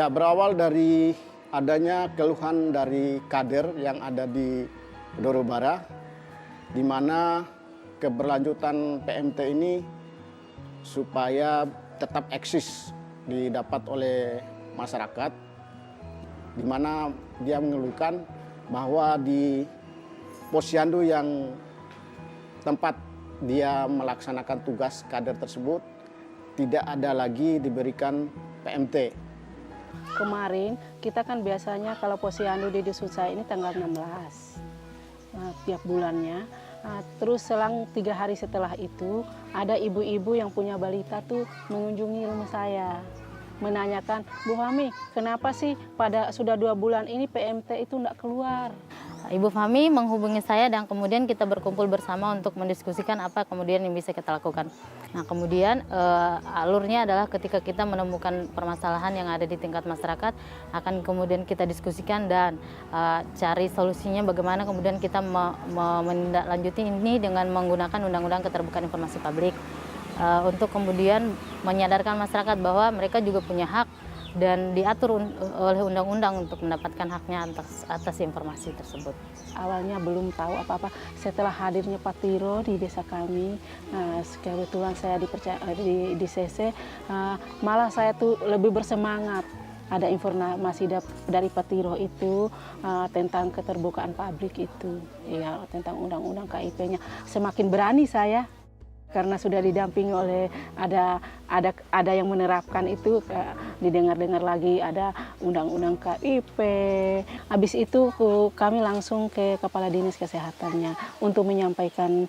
Ya, berawal dari adanya keluhan dari kader yang ada di Dorobara, di mana keberlanjutan PMT ini supaya tetap eksis didapat oleh masyarakat, di mana dia mengeluhkan bahwa di posyandu yang tempat dia melaksanakan tugas kader tersebut tidak ada lagi diberikan PMT. Kemarin kita kan biasanya kalau posyandu di dusun saya ini tanggal 16 tiap bulannya. Terus selang 3 hari setelah itu ada ibu-ibu yang punya balita tuh mengunjungi rumah saya, menanyakan, Bu Fahmi, kenapa sih pada sudah 2 bulan ini PMT itu enggak keluar? Ibu Fahmi menghubungi saya dan kemudian kita berkumpul bersama untuk mendiskusikan apa kemudian yang bisa kita lakukan. Nah kemudian alurnya adalah ketika kita menemukan permasalahan yang ada di tingkat masyarakat, akan kemudian kita diskusikan dan cari solusinya bagaimana kemudian kita menindaklanjuti ini dengan menggunakan Undang-Undang Keterbukaan Informasi Publik untuk kemudian menyadarkan masyarakat bahwa mereka juga punya hak dan diatur oleh undang-undang untuk mendapatkan haknya atas informasi tersebut. Awalnya belum tahu apa-apa, setelah hadirnya Pak Tiro di desa kami, kebetulan saya di CC, malah saya tuh lebih bersemangat. Ada informasi dari Pak Tiro itu tentang keterbukaan publik itu, ya, tentang undang-undang KIP-nya. Semakin berani saya. Karena sudah didampingi oleh ada yang menerapkan itu, didengar-dengar lagi ada undang-undang KIP. Habis itu kami langsung ke Kepala Dinas Kesehatannya untuk menyampaikan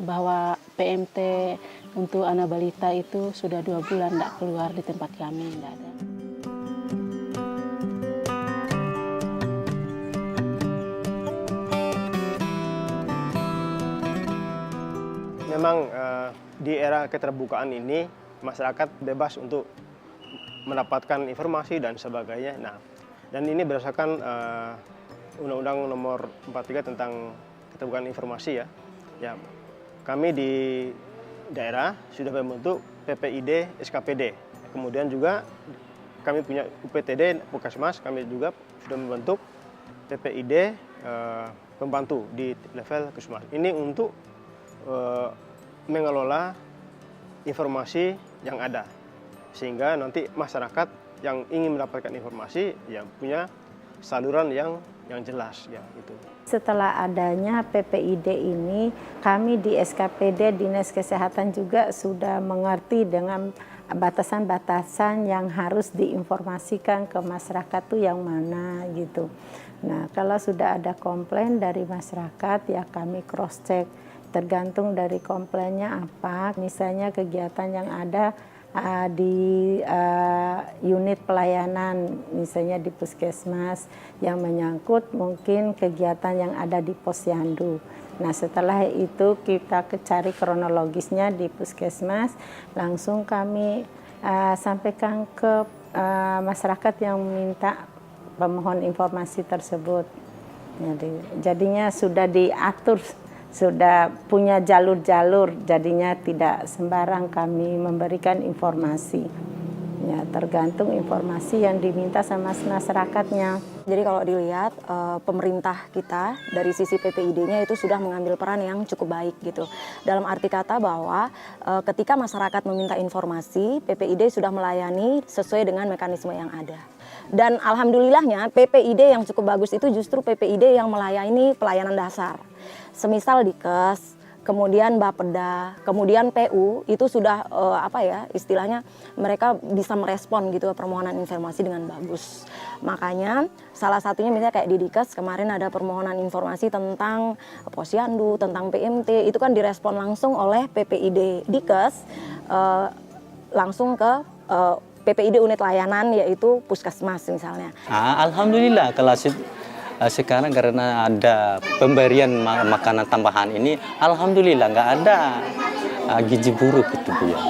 bahwa PMT untuk anak balita itu sudah 2 bulan tidak keluar di tempat kami, tidak ada. Memang di era keterbukaan ini masyarakat bebas untuk mendapatkan informasi dan sebagainya. Nah, dan ini berdasarkan Undang-Undang Nomor 43 tentang keterbukaan informasi ya. Ya, kami di daerah sudah membentuk PPID SKPD. Kemudian juga kami punya UPTD Puskesmas, kami juga sudah membentuk PPID pembantu di level Puskesmas. Ini untuk mengelola informasi yang ada, sehingga nanti masyarakat yang ingin mendapatkan informasi ya punya saluran yang jelas ya itu. Setelah adanya PPID ini, kami di SKPD Dinas Kesehatan juga sudah mengerti dengan batasan-batasan yang harus diinformasikan ke masyarakat tuh yang mana gitu. Nah, kalau sudah ada komplain dari masyarakat ya kami cross check. Tergantung dari komplainnya apa, misalnya kegiatan yang ada di unit pelayanan, misalnya di puskesmas yang menyangkut mungkin kegiatan yang ada di posyandu. Nah setelah itu kita cari kronologisnya di puskesmas, langsung kami sampaikan ke masyarakat yang minta pemohon informasi tersebut. Jadinya sudah diatur, sudah punya jalur-jalur, jadinya tidak sembarang kami memberikan informasi. Ya, tergantung informasi yang diminta sama masyarakatnya. Jadi kalau dilihat pemerintah kita dari sisi PPID-nya itu sudah mengambil peran yang cukup baik gitu. Dalam arti kata bahwa ketika masyarakat meminta informasi, PPID sudah melayani sesuai dengan mekanisme yang ada. Dan alhamdulillahnya PPID yang cukup bagus itu justru PPID yang melayani pelayanan dasar. Semisal Dikes, kemudian Bapeda, kemudian PU itu sudah istilahnya mereka bisa merespon gitu permohonan informasi dengan bagus. Makanya salah satunya misalnya kayak di Dikes kemarin ada permohonan informasi tentang posyandu, tentang PMT, itu kan direspon langsung oleh PPID Dikes langsung ke PPID unit layanan yaitu puskesmas misalnya. Alhamdulillah kalau sekarang karena ada pemberian makanan tambahan ini, alhamdulillah nggak ada gizi buruk itu Bu ya.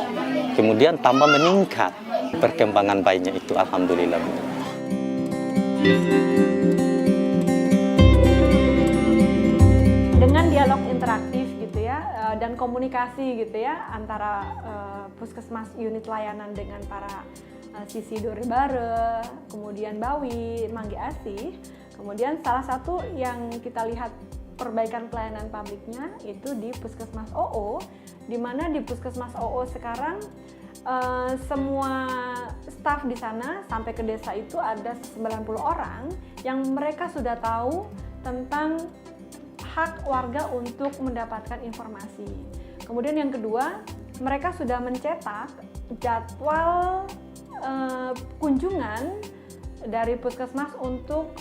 Kemudian tambah meningkat perkembangan bayinya itu, alhamdulillah Bu. Dengan dialog interaktif gitu ya dan komunikasi gitu ya antara puskesmas unit layanan dengan para Sisi Dorobara, kemudian Bawi, Mangge Asih. Kemudian salah satu yang kita lihat perbaikan pelayanan publiknya itu di Puskesmas OO, di mana di Puskesmas OO sekarang semua staf di sana sampai ke desa itu ada 90 orang yang mereka sudah tahu tentang hak warga untuk mendapatkan informasi. Kemudian yang kedua, mereka sudah mencetak jadwal kunjungan dari Puskesmas untuk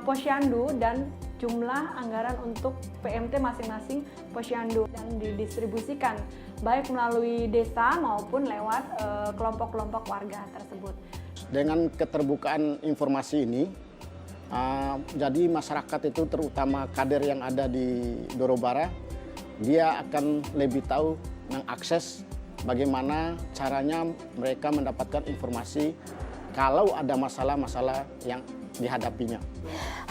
posyandu dan jumlah anggaran untuk PMT masing-masing posyandu dan didistribusikan baik melalui desa maupun lewat kelompok-kelompok warga tersebut. Dengan keterbukaan informasi ini, jadi masyarakat itu terutama kader yang ada di Dorobara, dia akan lebih tahu mengakses bagaimana caranya mereka mendapatkan informasi kalau ada masalah-masalah yang dihadapinya.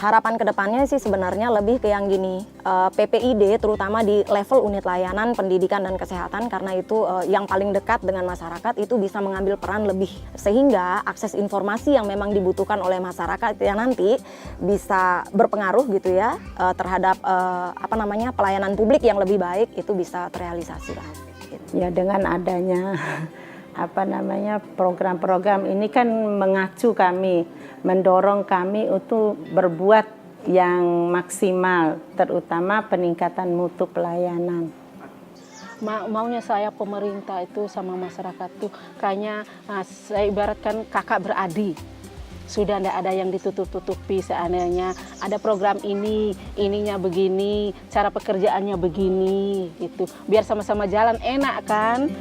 Harapan kedepannya sih sebenarnya lebih ke yang gini, PPID terutama di level unit layanan pendidikan dan kesehatan, karena itu yang paling dekat dengan masyarakat itu bisa mengambil peran lebih, sehingga akses informasi yang memang dibutuhkan oleh masyarakat yang nanti bisa berpengaruh gitu ya terhadap pelayanan publik yang lebih baik, itu bisa terrealisasi lah. Ya, dengan adanya program-program ini kan mengacu kami, mendorong kami untuk berbuat yang maksimal, terutama peningkatan mutu pelayanan. Maunya saya pemerintah itu sama masyarakat tuh kayaknya saya ibaratkan kakak beradik. Sudah tidak ada yang ditutup-tutupi, seandainya ada program ininya begini, cara pekerjaannya begini, gitu. Biar sama-sama jalan enak kan.